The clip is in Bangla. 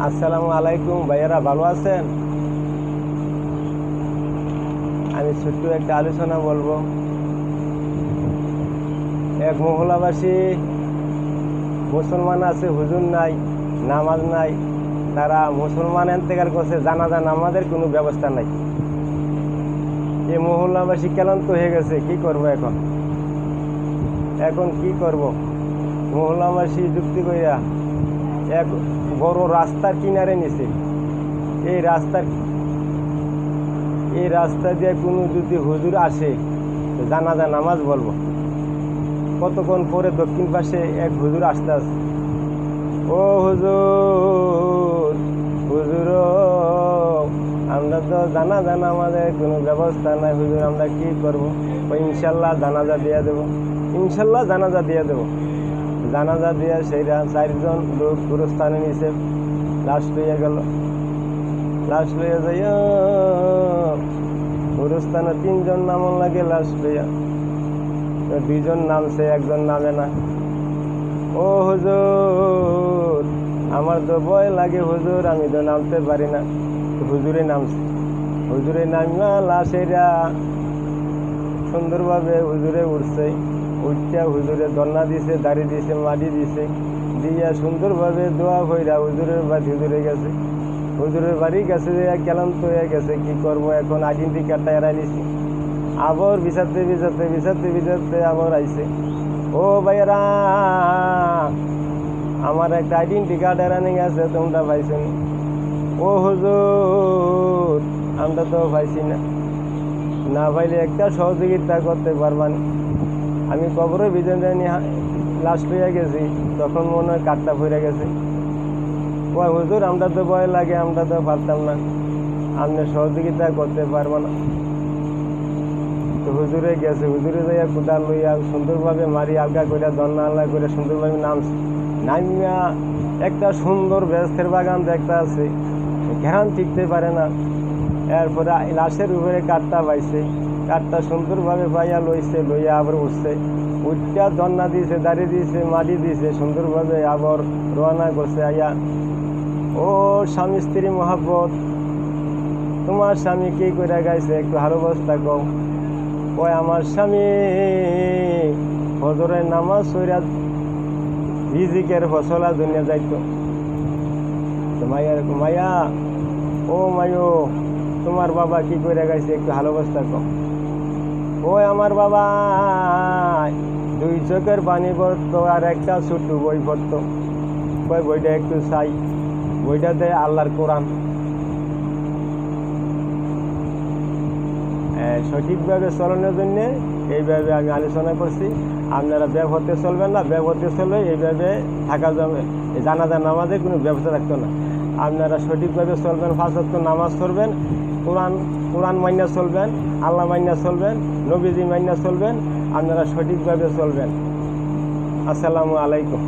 আসসালামু আলাইকুম ভাইয়ারা, ভালো আছেন? আমি ছোট্ট একটা আলোচনা বলবো। এক মহল্লাবাসী মুসলমান আছে, হুজুর নাই, নামাজ নাই। তারা মুসলমান এন্তেকাল করছে, জানাজা নামাজের কোনো ব্যবস্থা নাই। এই মহল্লাবাসী ক্লান্ত হয়ে গেছে, কি করব এখন? এখন কি করব? মহল্লাবাসী যুক্তি কইরা এক বড় রাস্তার কিনারে নিছে। এই রাস্তা দিয়ে কোনো যদি হুজুর আসে জানাজা নামাজ বলবো। কতক্ষণ পরে দক্ষিণ পাশে এক হুজুর আসতে আসে, ও হুজুর, হুজুর আমরা তো জানাজা নামাজের কোনো ব্যবস্থা নাই হুজুর, আমরা কি করবো? ইনশাল্লাহ জানাজা দিয়ে দেবো, ইনশাল্লাহ জানাজা দিয়ে দেবো। জানাজা দিয়ে সেইরা 4 জন লোক গুরুস্থানে নিচে লাশ লইয়া গেল। লাশ লইয়া যাইয়া গুরুস্থানে 3 জন নামন লাগে। লাশ লইয়া 2 জন নামছে, 1 জন নামে না। ও হুজুর, আমার তো ভয় লাগে হুজুর, আমি তো নামতে পারি না। হুজুরে নামছে। হুজুরে নামিয়া লাশেরা সুন্দরভাবে হুজুরে উঠছে। উঠটা হুজুরে দন্না দিছে, দাড়ি দিছে, মাটি দিছে, দিয়া সুন্দরভাবে দোয়া কইরা হুজুরের বাড়ি হুজুরে গেছে। হুজুরের বাড়ি গেছে, ক্লান্ত হয়ে গেছে, কি করবো এখন? আইডেন্টি কার্ডটা এড়াই নিছি। আবার বিচারতে আবার আইছে, ও ভাইয়ারা আমার একটা আইডেন্টি কার্ড এড়ানি গেছে, তোমরা পাইছো? ও হুজুর, আমরা তো পাইছি না। না পাইলে একটা সহযোগিতা করতে পারবান? আমি কবরের ভিতরে লাশ লইয়া গেছি, তখন মনে হয় কাঠটা পড়ে গেছে। ও হুজুর, আমরা তো ভয় লাগে, আমরা তো পারতাম না, আপনি সহযোগিতা করতে পারবো না। তো হুজুরে গেছে, হুজুরে যাইয়া কোদাল লইয়া সুন্দরভাবে মারি আলগা করে দন্না আলগা করে সুন্দরভাবে নামিয়া একটা সুন্দর বেস্তের বাগান দেখতে আছে, ঘেরান টিকতে পারে না। এরপরে লাশের উপরে কাঠটা পাইছে, কাঠটা সুন্দরভাবে পাইয়া লইয়া আবার উঠছে। উঠটা দন্না দিয়েছে, দাড়ি দিয়েছে, মাটি দিয়েছে, সুন্দরভাবে আবার রওনা করছে। আইয়া, ও স্বামী স্ত্রী মহাব্বত, তোমার স্বামী কি করে গাইছে, একটু হার অবস্থা কও। ওই আমার স্বামী ফজরের নামাজ সইরা রিজিকের ফসলা দুনিয়া যাইতো। মাইয়া, ও মায়ো, তোমার বাবা কি করে গাইছে, একটু ভালো অবস্থা কম। ওই আমার বাবা 2 চোখের পানি পড়তো আর একটা ছোট্ট বই পড়তো। ওই বইটা একটু চাই, বইটাতে আল্লাহর কোরআন। সঠিকভাবে চলানোর জন্য এইভাবে আমি আলোচনা করছি। আপনারা ব্যাপতে চলবেন না, ব্যাপতে চলবে এইভাবে থাকা যাবে। জানাজা নামাজের কোনো ব্যবস্থা রাখতো না। আপনারা সঠিকভাবে চলবেন, 5 ওয়াক্ত নামাজ পড়বেন, কোরআন মাইনা চলবেন, আল্লাহ মাইনা চলবেন, নবীজি মাইনা চলবেন। আপনারা সঠিকভাবে চলবেন। আসসালামু আলাইকুম।